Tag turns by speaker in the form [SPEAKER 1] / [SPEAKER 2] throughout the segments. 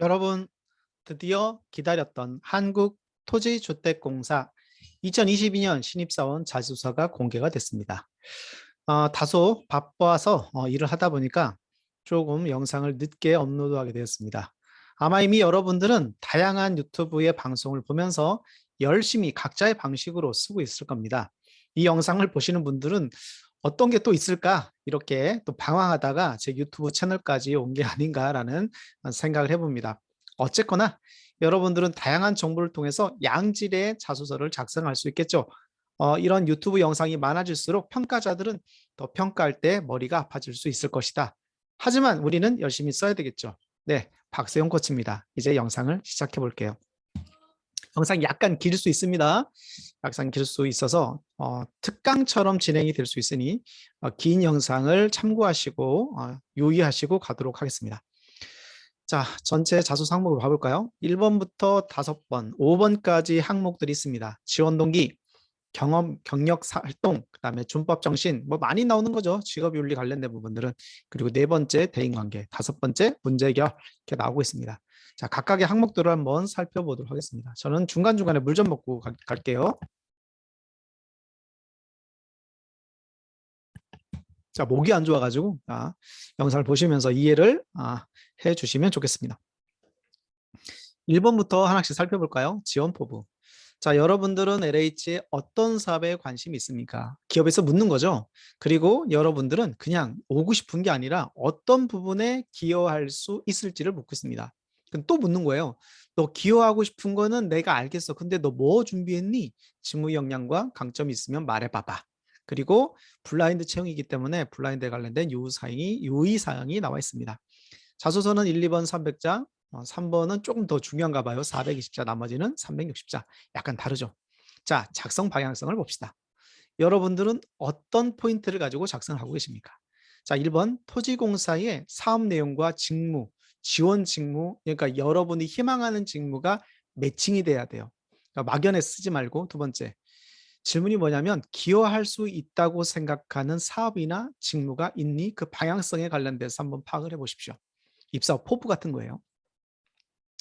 [SPEAKER 1] 여러분, 드디어 기다렸던 한국토지주택공사 2022년 신입사원 자소서가 공개가 됐습니다. 다소 바빠서 일을 하다 보니까 조금 영상을 늦게 업로드하게 되었습니다. 아마 이미 여러분들은 다양한 유튜브의 방송을 보면서 열심히 각자의 방식으로 쓰고 있을 겁니다. 이 영상을 보시는 분들은 어떤 게 또 있을까? 이렇게 또 방황하다가 제 유튜브 채널까지 온 게 아닌가라는 생각을 해봅니다. 어쨌거나 여러분들은 다양한 정보를 통해서 양질의 자소서를 작성할 수 있겠죠. 이런 유튜브 영상이 많아질수록 평가자들은 더 평가할 때 머리가 아파질 수 있을 것이다. 하지만 우리는 열심히 써야 되겠죠. 네, 박세용 코치입니다. 이제 영상을 시작해 볼게요. 영상이 약간 길 수 있습니다. 약간 길 수 있어서 특강처럼 진행이 될 수 있으니 긴 영상을 참고하시고 유의하시고 가도록 하겠습니다. 자, 전체 자소서 항목을 봐볼까요? 1번부터 5번, 5번까지 항목들이 있습니다. 지원 동기, 경험, 경력 활동, 그다음에 준법 정신, 뭐 많이 나오는 거죠. 직업 윤리 관련된 부분들은. 그리고 네 번째 대인 관계, 다섯 번째 문제 해결 이렇게 나오고 있습니다. 자, 각각의 항목들을 한번 살펴보도록 하겠습니다. 저는 중간중간에 물 좀 먹고 갈게요. 자, 목이 안 좋아가지고 영상을 보시면서 이해를 해 주시면 좋겠습니다. 1번부터 하나씩 살펴볼까요? 지원 포부. 자, 여러분들은 LH에 어떤 사업에 관심이 있습니까? 기업에서 묻는 거죠. 그리고 여러분들은 그냥 오고 싶은 게 아니라 어떤 부분에 기여할 수 있을지를 묻고 있습니다. 그럼 또 묻는 거예요. 너 기여하고 싶은 거는 내가 알겠어. 근데 너 뭐 준비했니? 직무 역량과 강점이 있으면 말해봐봐. 그리고 블라인드 채용이기 때문에 블라인드에 관련된 유의사항이 나와 있습니다. 자소서는 1, 2번 300자, 3번은 조금 더 중요한가 봐요. 420자, 나머지는 360자. 약간 다르죠. 자, 작성 방향성을 봅시다. 여러분들은 어떤 포인트를 가지고 작성하고 계십니까? 자, 1번 토지공사의 사업 내용과 직무, 지원 직무, 그러니까 여러분이 희망하는 직무가 매칭이 돼야 돼요. 그러니까 막연히 쓰지 말고. 두 번째, 질문이 뭐냐면 기여할 수 있다고 생각하는 사업이나 직무가 있니? 그 방향성에 관련돼서 한번 파악을 해보십시오. 입사 포부 같은 거예요.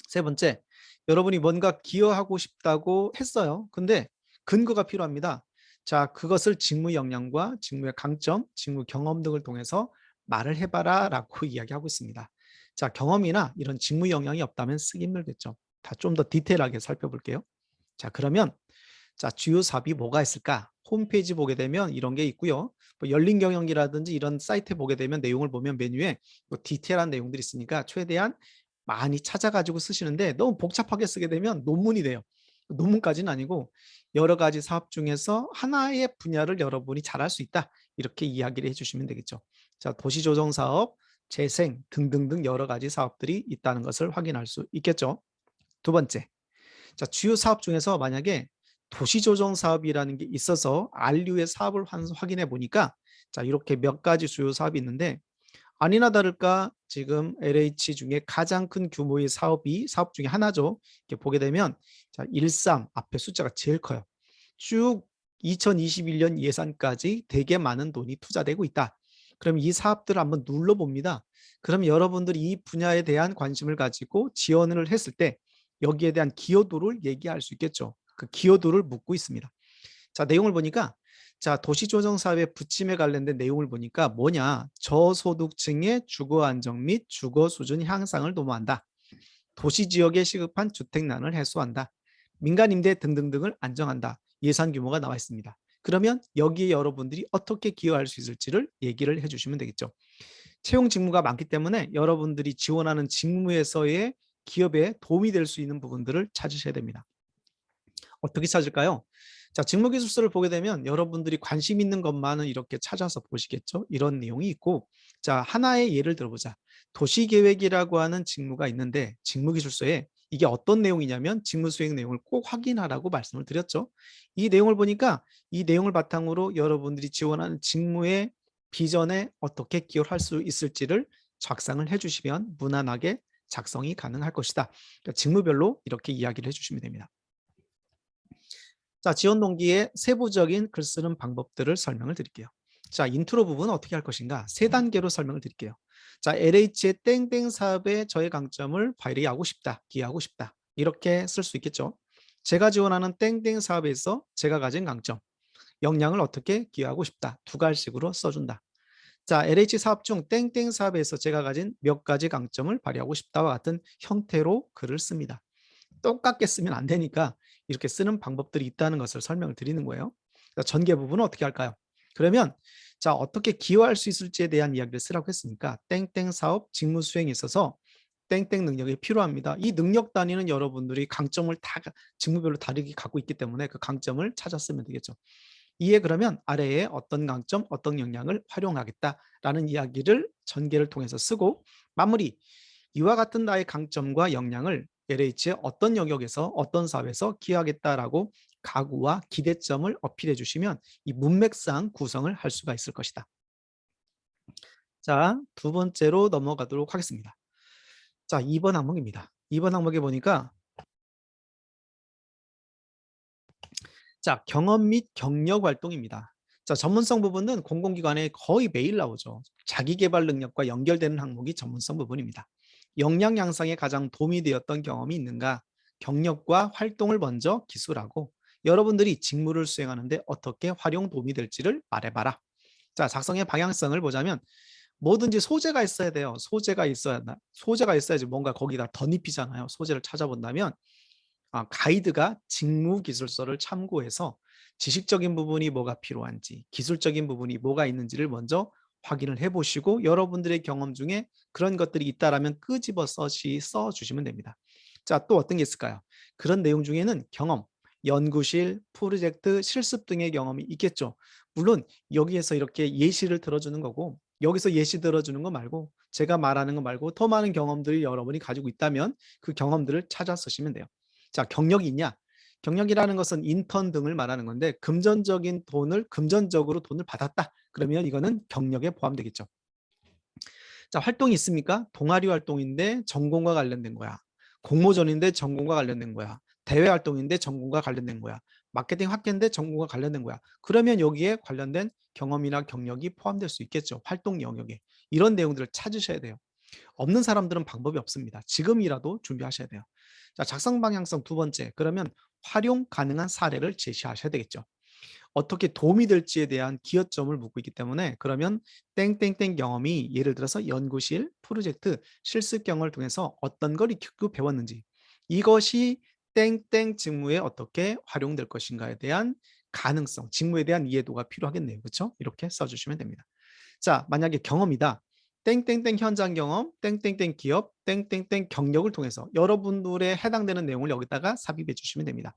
[SPEAKER 1] 세 번째, 여러분이 뭔가 기여하고 싶다고 했어요. 근데 근거가 필요합니다. 자, 그것을 직무 역량과 직무의 강점, 직무 경험 등을 통해서 말을 해봐라 라고 이야기하고 있습니다. 자, 경험이나 이런 직무 역량이 없다면 쓰기 힘들겠죠. 다 좀 더 디테일하게 살펴볼게요. 자, 그러면 주요 사업이 뭐가 있을까? 홈페이지 보게 되면 이런 게 있고요. 뭐 열린 경영이라든지 이런 사이트에 보게 되면 내용을 보면 메뉴에 뭐 디테일한 내용들이 있으니까 최대한 많이 찾아가지고 쓰시는데 너무 복잡하게 쓰게 되면 논문이 돼요. 논문까지는 아니고 여러 가지 사업 중에서 하나의 분야를 여러분이 잘할 수 있다. 이렇게 이야기를 해주시면 되겠죠. 자, 도시조정 사업, 재생 등등등 여러 가지 사업들이 있다는 것을 확인할 수 있겠죠. 두 번째, 자, 주요 사업 중에서 만약에 도시조정 사업이라는 게 있어서 안류의 사업을 확인해 보니까 자, 이렇게 몇 가지 주요 사업이 있는데 아니나 다를까 지금 LH 중에 가장 큰 규모의 사업 중에 하나죠. 이렇게 보게 되면 자, 13 앞에 숫자가 제일 커요. 쭉 2021년 예산까지 되게 많은 돈이 투자되고 있다. 그럼 이 사업들을 한번 눌러봅니다. 그럼 여러분들이 이 분야에 대한 관심을 가지고 지원을 했을 때 여기에 대한 기여도를 얘기할 수 있겠죠. 그 기여도를 묻고 있습니다. 자, 내용을 보니까 자, 도시조정사업의 부침에 관련된 내용을 보니까 뭐냐? 저소득층의 주거 안정 및 주거 수준 향상을 도모한다. 도시지역에 시급한 주택난을 해소한다. 민간 임대 등등등을 안정한다. 예산 규모가 나와 있습니다. 그러면 여기에 여러분들이 어떻게 기여할 수 있을지를 얘기를 해주시면 되겠죠. 채용 직무가 많기 때문에 여러분들이 지원하는 직무에서의 기업에 도움이 될 수 있는 부분들을 찾으셔야 됩니다. 어떻게 찾을까요? 자, 직무기술서를 보게 되면 여러분들이 관심 있는 것만은 이렇게 찾아서 보시겠죠. 이런 내용이 있고, 자, 하나의 예를 들어보자. 도시계획이라고 하는 직무가 있는데 직무기술서에 이게 어떤 내용이냐면 직무수행 내용을 꼭 확인하라고 말씀을 드렸죠. 이 내용을 보니까 이 내용을 바탕으로 여러분들이 지원하는 직무의 비전에 어떻게 기여할 수 있을지를 작성을 해주시면 무난하게 작성이 가능할 것이다. 그러니까 직무별로 이렇게 이야기를 해주시면 됩니다. 자, 지원 동기의 세부적인 글 쓰는 방법들을 설명을 드릴게요. 자, 인트로 부분 어떻게 할 것인가? 세 단계로 설명을 드릴게요. 자, LH의 땡땡 사업에 저의 강점을 발휘하고 싶다, 기여하고 싶다. 이렇게 쓸 수 있겠죠. 제가 지원하는 땡땡 사업에서 제가 가진 강점, 역량을 어떻게 기여하고 싶다. 두 가지식으로 써준다. 자, LH 사업 중 땡땡 사업에서 제가 가진 몇 가지 강점을 발휘하고 싶다와 같은 형태로 글을 씁니다. 똑같게 쓰면 안 되니까 이렇게 쓰는 방법들이 있다는 것을 설명을 드리는 거예요. 자, 전개 부분은 어떻게 할까요? 그러면 자, 어떻게 기여할 수 있을지에 대한 이야기를 쓰라고 했으니까 땡땡 사업 직무 수행에 있어서 땡땡 능력이 필요합니다. 이 능력 단위는 여러분들이 강점을 다 직무별로 다르게 갖고 있기 때문에 그 강점을 찾아 쓰면 되겠죠. 이에 그러면 아래에 어떤 강점, 어떤 역량을 활용하겠다라는 이야기를 전개를 통해서 쓰고 마무리, 이와 같은 나의 강점과 역량을 LH의 어떤 영역에서 어떤 사업에서 기여하겠다라고 각오와 기대점을 어필해 주시면 이 문맥상 구성을 할 수가 있을 것이다. 자, 두 번째로 넘어가도록 하겠습니다. 자, 2번 항목입니다. 2번 항목에 보니까 자, 경험 및 경력 활동입니다. 자, 전문성 부분은 공공기관에 거의 매일 나오죠. 자기개발 능력과 연결되는 항목이 전문성 부분입니다. 역량 양상에 가장 도움이 되었던 경험이 있는가? 경력과 활동을 먼저 기술하고 여러분들이 직무를 수행하는데 어떻게 활용 도움이 될지를 말해봐라. 자, 작성의 방향성을 보자면 뭐든지 소재가 있어야 돼요. 소재가 있어야지 뭔가 거기다 덧입히잖아요. 소재를 찾아본다면 가이드가 직무기술서를 참고해서 지식적인 부분이 뭐가 필요한지, 기술적인 부분이 뭐가 있는지를 먼저 확인을 해보시고 여러분들의 경험 중에 그런 것들이 있다라면 끄집어 써주시면 됩니다. 자, 또 어떤 게 있을까요? 그런 내용 중에는 경험, 연구실, 프로젝트, 실습 등의 경험이 있겠죠. 물론 여기에서 이렇게 예시를 들어주는 거고 여기서 예시 들어주는 거 말고 제가 말하는 거 말고 더 많은 경험들을 여러분이 가지고 있다면 그 경험들을 찾아 쓰시면 돼요. 자, 경력이 있냐? 경력이라는 것은 인턴 등을 말하는 건데 금전적으로 돈을 받았다. 그러면 이거는 경력에 포함되겠죠. 자, 활동이 있습니까? 동아리 활동인데 전공과 관련된 거야. 공모전인데 전공과 관련된 거야. 대외 활동인데 전공과 관련된 거야. 마케팅 학회인데 전공과 관련된 거야. 그러면 여기에 관련된 경험이나 경력이 포함될 수 있겠죠. 활동 영역에. 이런 내용들을 찾으셔야 돼요. 없는 사람들은 방법이 없습니다. 지금이라도 준비하셔야 돼요. 자, 작성 방향성 두 번째. 그러면 활용 가능한 사례를 제시하셔야 되겠죠. 어떻게 도움이 될지에 대한 기여점을 묻고 있기 때문에 그러면 땡땡땡 경험이 예를 들어서 연구실, 프로젝트, 실습 경험을 통해서 어떤 걸 익히고 배웠는지 이것이 땡땡 직무에 어떻게 활용될 것인가에 대한 가능성, 직무에 대한 이해도가 필요하겠네요. 그렇죠? 이렇게 써주시면 됩니다. 자, 만약에 경험이다. 땡땡땡 현장 경험, 땡땡땡 기업, 땡땡땡 경력을 통해서 여러분들의 해당되는 내용을 여기다가 삽입해 주시면 됩니다.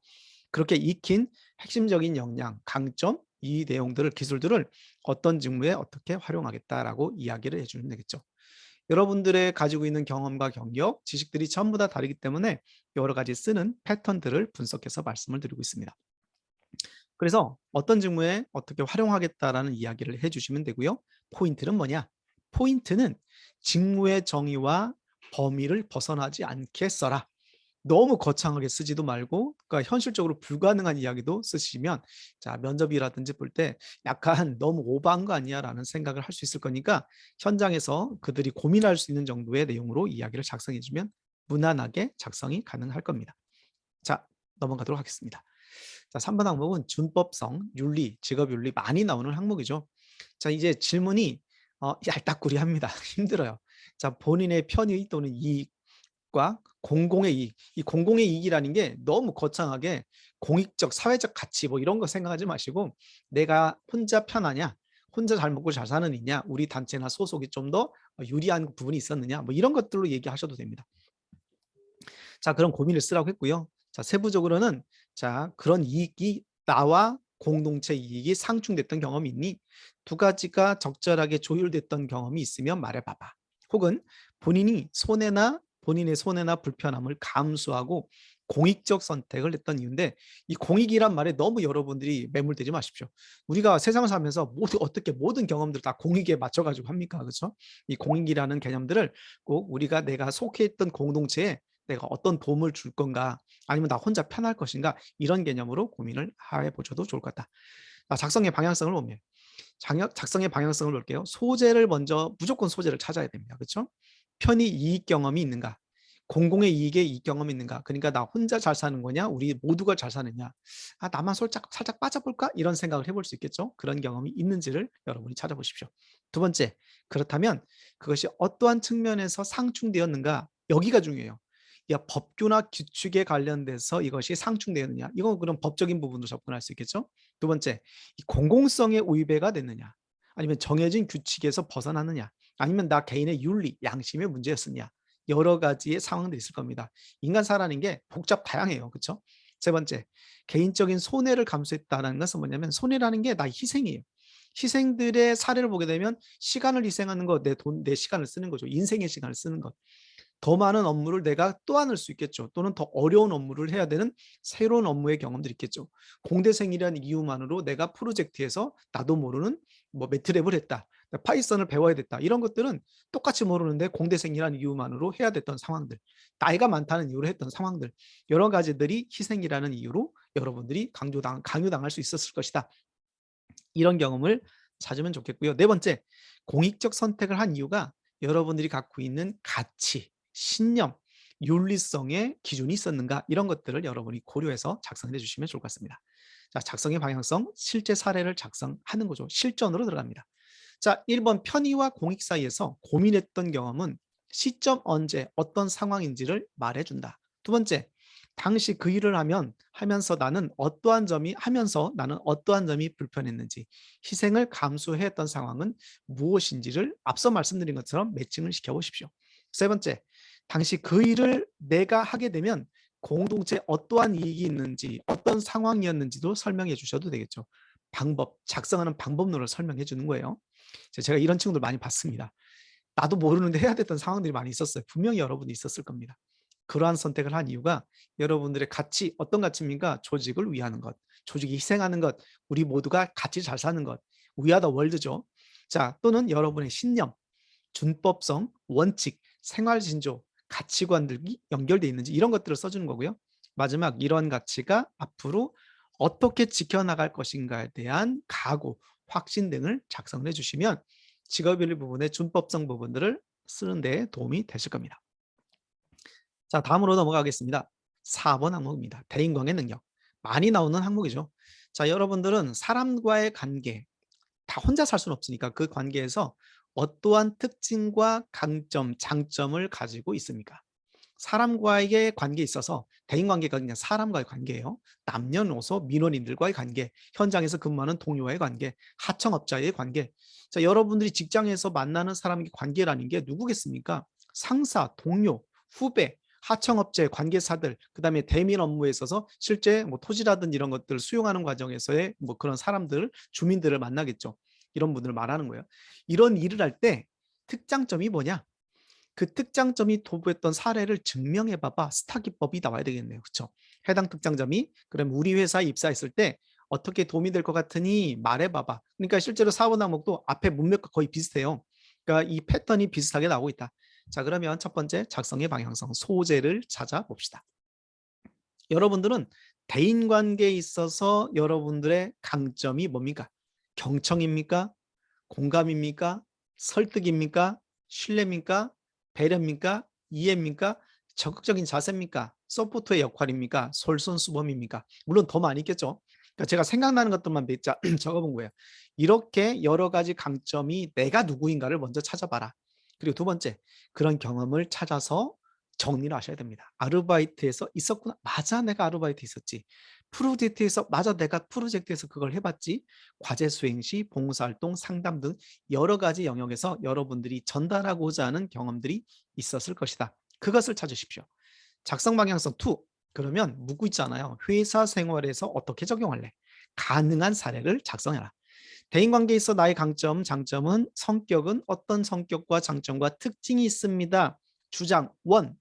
[SPEAKER 1] 그렇게 익힌 핵심적인 역량, 강점, 이 내용들을, 기술들을 어떤 직무에 어떻게 활용하겠다라고 이야기를 해주면 되겠죠. 여러분들의 가지고 있는 경험과 경력, 지식들이 전부 다 다르기 때문에 여러 가지 쓰는 패턴들을 분석해서 말씀을 드리고 있습니다. 그래서 어떤 직무에 어떻게 활용하겠다라는 이야기를 해주시면 되고요. 포인트는 뭐냐? 포인트는 직무의 정의와 범위를 벗어나지 않게 써라. 너무 거창하게 쓰지도 말고 그러니까 현실적으로 불가능한 이야기도 쓰시면 자, 면접이라든지 볼 때 약간 너무 오버한 거 아니야 라는 생각을 할 수 있을 거니까 현장에서 그들이 고민할 수 있는 정도의 내용으로 이야기를 작성해 주면 무난하게 작성이 가능할 겁니다. 자, 넘어가도록 하겠습니다. 자, 3번 항목은 준법성, 윤리, 직업윤리 많이 나오는 항목이죠. 자, 이제 질문이 얄딱구리합니다. 힘들어요. 자, 본인의 편의 또는 이익과 공공의 이익. 이 공공의 이익이라는 게 너무 거창하게 공익적, 사회적 가치 뭐 이런 거 생각하지 마시고 내가 혼자 편하냐, 혼자 잘 먹고 잘 사는 이냐, 우리 단체나 소속이 좀 더 유리한 부분이 있었느냐, 뭐 이런 것들로 얘기하셔도 됩니다. 자, 그런 고민을 쓰라고 했고요. 자, 세부적으로는 자, 그런 이익이 나와 공동체 이익이 상충됐던 경험이 있니? 두 가지가 적절하게 조율됐던 경험이 있으면 말해봐봐. 혹은 본인의 손해나 불편함을 감수하고 공익적 선택을 했던 이유인데 이 공익이란 말에 너무 여러분들이 매몰되지 마십시오. 우리가 세상을 살면서 어떻게 모든 경험들을 다 공익에 맞춰가지고 합니까? 그렇죠? 이 공익이라는 개념들을 꼭 우리가 내가 속해 있던 공동체에 내가 어떤 도움을 줄 건가 아니면 나 혼자 편할 것인가 이런 개념으로 고민을 해보셔도 좋을 것 같다. 작성의 방향성을 보면 작성의 방향성을 볼게요. 소재를 먼저 무조건 소재를 찾아야 됩니다. 그렇죠? 편의 이익 경험이 있는가? 공공의 이익에 이익 경험이 있는가? 그러니까 나 혼자 잘 사는 거냐? 우리 모두가 잘 사느냐? 아, 나만 살짝 빠져볼까? 이런 생각을 해볼 수 있겠죠? 그런 경험이 있는지를 여러분이 찾아보십시오. 두 번째, 그렇다면 그것이 어떠한 측면에서 상충되었는가? 여기가 중요해요. 야, 법규나 규칙에 관련돼서 이것이 상충되었느냐? 이건 그런 법적인 부분도 접근할 수 있겠죠? 두 번째, 이 공공성에 위배가 됐느냐? 아니면 정해진 규칙에서 벗어나느냐? 아니면 나 개인의 윤리, 양심의 문제였느냐? 여러 가지의 상황들이 있을 겁니다. 인간 살아가는 게 다양해요. 그렇죠? 세 번째, 개인적인 손해를 감수했다는 것은 뭐냐면 손해라는 게 나 희생이에요. 희생들의 사례를 보게 되면 시간을 희생하는 것, 내 돈, 내 시간을 쓰는 거죠. 인생의 시간을 쓰는 것. 더 많은 업무를 내가 또안을 수 있겠죠. 또는 더 어려운 업무를 해야 되는 새로운 업무의 경험들이 있겠죠. 공대생이라는 이유만으로 내가 프로젝트에서 나도 모르는 뭐 매트랩을 했다. 파이썬을 배워야 됐다. 이런 것들은 똑같이 모르는데 공대생이라는 이유만으로 해야 됐던 상황들. 나이가 많다는 이유로 했던 상황들. 여러 가지들이 희생이라는 이유로 여러분들이 강요당할 수 있었을 것이다. 이런 경험을 찾으면 좋겠고요. 네 번째, 공익적 선택을 한 이유가 여러분들이 갖고 있는 가치, 신념, 윤리성의 기준이 있었는가 이런 것들을 여러분이 고려해서 작성해 주시면 좋을 것 같습니다. 자, 작성의 방향성, 실제 사례를 작성하는 거죠. 실전으로 들어갑니다. 자, 1번 편의와 공익 사이에서 고민했던 경험은 시점 언제 어떤 상황인지를 말해준다. 두 번째, 당시 그 일을 하면서 나는 어떠한 점이 불편했는지, 희생을 감수했던 상황은 무엇인지를 앞서 말씀드린 것처럼 매칭을 시켜보십시오. 세 번째, 당시 그 일을 내가 하게 되면 공동체에 어떠한 이익이 있는지, 어떤 상황이었는지도 설명해 주셔도 되겠죠. 작성하는 방법론을 설명해 주는 거예요. 제가 이런 친구들 많이 봤습니다. 나도 모르는데 해야 됐던 상황들이 많이 있었어요. 분명히 여러분이 있었을 겁니다. 그러한 선택을 한 이유가 여러분들의 가치, 어떤 가치입니까? 조직을 위하는 것, 조직이 희생하는 것, 우리 모두가 같이 잘 사는 것, We are the world죠. 자, 또는 여러분의 신념, 준법성, 원칙, 생활진조, 가치관들이 연결되어 있는지 이런 것들을 써주는 거고요. 마지막 이런 가치가 앞으로 어떻게 지켜나갈 것인가에 대한 각오, 확신 등을 작성해 주시면 직업윤리 부분의 준법성 부분들을 쓰는 데 도움이 되실 겁니다. 자, 다음으로 넘어가겠습니다. 4번 항목입니다. 대인관계 능력. 많이 나오는 항목이죠. 자, 여러분들은 사람과의 관계, 다 혼자 살 수는 없으니까 그 관계에서 어떠한 특징과 강점, 장점을 가지고 있습니까? 사람과의 관계에 있어서 대인관계가 그냥 사람과의 관계예요. 남녀노소, 민원인들과의 관계, 현장에서 근무하는 동료와의 관계, 하청업자의 관계. 자, 여러분들이 직장에서 만나는 사람의 관계라는 게 누구겠습니까? 상사, 동료, 후배, 하청업체, 관계사들, 그다음에 대민 업무에 있어서 실제 뭐 토지라든지 이런 것들을 수용하는 과정에서의 뭐 그런 사람들, 주민들을 만나겠죠. 이런 분들을 말하는 거예요. 이런 일을 할 때 특장점이 뭐냐? 그 특장점이 도구했던 사례를 증명해 봐봐 스타 기법이 나와야 되겠네요. 그렇죠? 해당 특장점이 그럼 우리 회사에 입사했을 때 어떻게 도움이 될 것 같으니 말해 봐봐. 그러니까 실제로 사원 항목도 앞에 문맥과 거의 비슷해요. 그러니까 이 패턴이 비슷하게 나오고 있다. 자, 그러면 첫 번째 작성의 방향성, 소재를 찾아봅시다. 여러분들은 대인관계에 있어서 여러분들의 강점이 뭡니까? 경청입니까? 공감입니까? 설득입니까? 신뢰입니까? 배려입니까? 이해입니까? 적극적인 자세입니까? 서포터의 역할입니까? 솔선수범입니까? 물론 더 많이 있겠죠. 그러니까 제가 생각나는 것들만 적어본 거예요. 이렇게 여러 가지 강점이 내가 누구인가를 먼저 찾아봐라. 그리고 두 번째, 그런 경험을 찾아서 정리를 하셔야 됩니다. 아르바이트에서 있었구나. 맞아, 내가 아르바이트 있었지. 프로젝트에서 맞아, 내가 프로젝트에서 그걸 해봤지. 과제 수행 시 봉사활동, 상담 등 여러 가지 영역에서 여러분들이 전달하고자 하는 경험들이 있었을 것이다. 그것을 찾으십시오. 작성 방향성 2. 그러면 묻고 있잖아요. 회사 생활에서 어떻게 적용할래? 가능한 사례를 작성해라. 대인관계에 있어 나의 강점, 장점은 성격은 어떤 성격과 장점과 특징이 있습니다. 주장 1.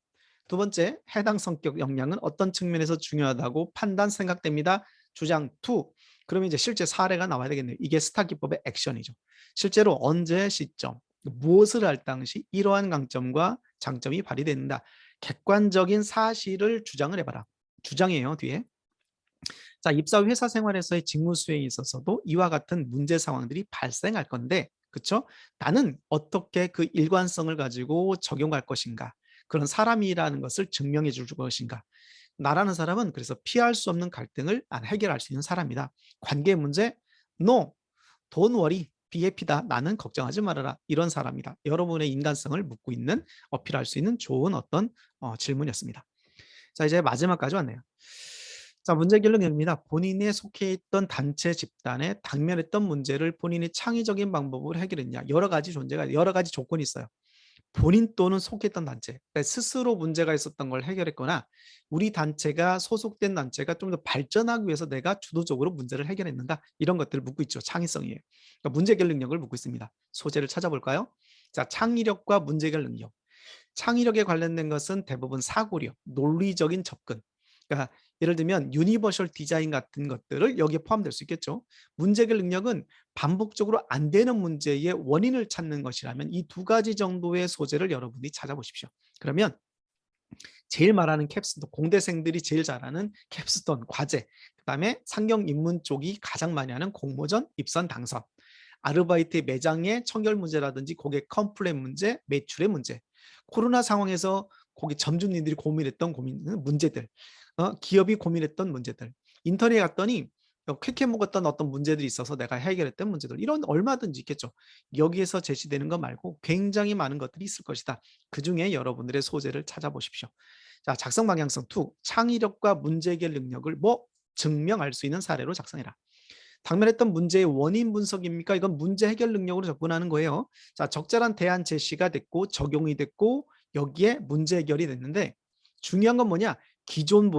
[SPEAKER 1] 두 번째, 해당 성격 역량은 어떤 측면에서 중요하다고 판단 생각됩니다. 주장 2. 그러면 이제 실제 사례가 나와야 되겠네요. 이게 스타 기법의 액션이죠. 실제로 언제 시점, 무엇을 할 당시 이러한 강점과 장점이 발휘된다. 객관적인 사실을 주장을 해봐라. 주장이에요, 뒤에. 자, 입사 회사 생활에서의 직무 수행에 있어서도 이와 같은 문제 상황들이 발생할 건데, 그쵸? 나는 어떻게 그 일관성을 가지고 적용할 것인가? 그런 사람이라는 것을 증명해 줄 것인가? 나라는 사람은 그래서 피할 수 없는 갈등을 해결할 수 있는 사람이다. 관계 문제, no, don't worry, be happy다. 나는 걱정하지 말아라. 이런 사람이다. 여러분의 인간성을 묻고 있는, 어필할 수 있는 좋은 어떤 질문이었습니다. 자, 이제 마지막까지 왔네요. 자, 문제 결론입니다. 본인이 속해 있던 단체 집단에 당면했던 문제를 본인이 창의적인 방법으로 해결했냐. 여러 가지 조건이 있어요. 본인 또는 속했던 단체, 그러니까 스스로 문제가 있었던 걸 해결했거나 우리 단체가 소속된 단체가 좀 더 발전하기 위해서 내가 주도적으로 문제를 해결했는가, 이런 것들을 묻고 있죠. 창의성이에요. 그러니까 문제 해결 능력을 묻고 있습니다. 소재를 찾아볼까요? 자, 창의력과 문제 해결 능력. 창의력에 관련된 것은 대부분 사고력, 논리적인 접근. 그러니까 예를 들면 유니버셜 디자인 같은 것들을 여기에 포함될 수 있겠죠. 문제 해결 능력은 반복적으로 안 되는 문제의 원인을 찾는 것이라면 이 두 가지 정도의 소재를 여러분이 찾아보십시오. 그러면 제일 말하는 캡스톤, 공대생들이 제일 잘하는 캡스톤 과제, 그다음에 상경 인문 쪽이 가장 많이 하는 공모전, 입선, 당선, 아르바이트 매장의 청결 문제라든지 고객 컴플레인 문제, 매출의 문제, 코로나 상황에서 고객 점주님들이 고민했던 문제들, 기업이 고민했던 문제들, 인터넷에 갔더니 쾌쾌 먹었던 어떤 문제들이 있어서 내가 해결했던 문제들, 이런 얼마든지 있겠죠. 여기에서 제시되는 것 말고 굉장히 많은 것들이 있을 것이다. 그중에 여러분들의 소재를 찾아보십시오. 자, 작성 방향성 2, 창의력과 문제 해결 능력을 증명할 수 있는 사례로 작성해라. 당면했던 문제의 원인 분석입니까? 이건 문제 해결 능력으로 접근하는 거예요. 자, 적절한 대안 제시가 됐고 적용이 됐고 여기에 문제 해결이 됐는데, 중요한 건 뭐냐? 기본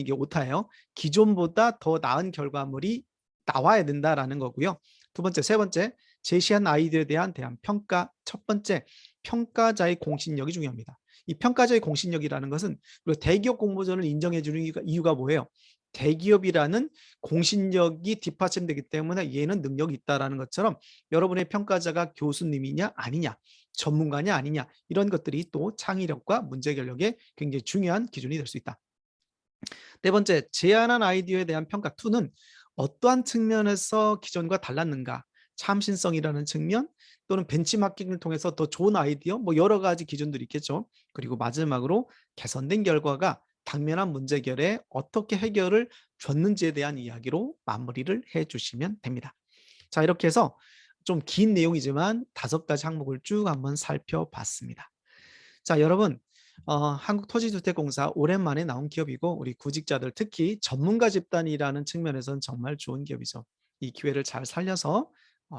[SPEAKER 1] 이게 오타예요. 기존보다 더 나은 결과물이 나와야 된다라는 거고요. 두 번째, 세 번째, 제시한 아이디어에 대한 평가. 첫 번째, 평가자의 공신력이 중요합니다. 이 평가자의 공신력이라는 것은 우리가 대기업 공모전을 인정해 주는 이유가 뭐예요? 대기업이라는 공신력이 뒷받침되기 때문에 얘는 능력이 있다라는 것처럼 여러분의 평가자가 교수님이냐 아니냐, 전문가냐 아니냐, 이런 것들이 또 창의력과 문제 해결력에 굉장히 중요한 기준이 될 수 있다. 네 번째, 제안한 아이디어에 대한 평가 2는 어떠한 측면에서 기존과 달랐는가, 참신성이라는 측면 또는 벤치마킹을 통해서 더 좋은 아이디어, 여러 가지 기준들이 있겠죠. 그리고 마지막으로 개선된 결과가 당면한 문제 해결에 어떻게 해결을 줬는지에 대한 이야기로 마무리를 해주시면 됩니다. 자, 이렇게 해서 좀 긴 내용이지만 5가지 항목을 쭉 한번 살펴봤습니다. 자, 여러분, 한국토지주택공사 오랜만에 나온 기업이고 우리 구직자들 특히 전문가 집단이라는 측면에서는 정말 좋은 기업이죠. 이 기회를 잘 살려서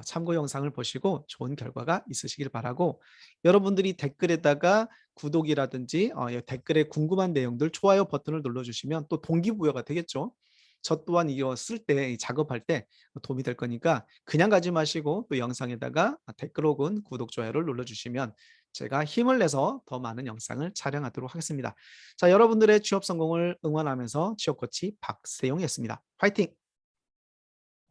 [SPEAKER 1] 참고 영상을 보시고 좋은 결과가 있으시길 바라고, 여러분들이 댓글에다가 구독이라든지 댓글에 궁금한 내용들 좋아요 버튼을 눌러주시면 또 동기부여가 되겠죠. 저 또한 이거 쓸 때, 작업할 때 도움이 될 거니까 그냥 가지 마시고 또 영상에다가 댓글 혹은 구독, 좋아요를 눌러주시면 제가 힘을 내서 더 많은 영상을 촬영하도록 하겠습니다. 자, 여러분들의 취업 성공을 응원하면서 취업 코치 박세용이었습니다. 화이팅!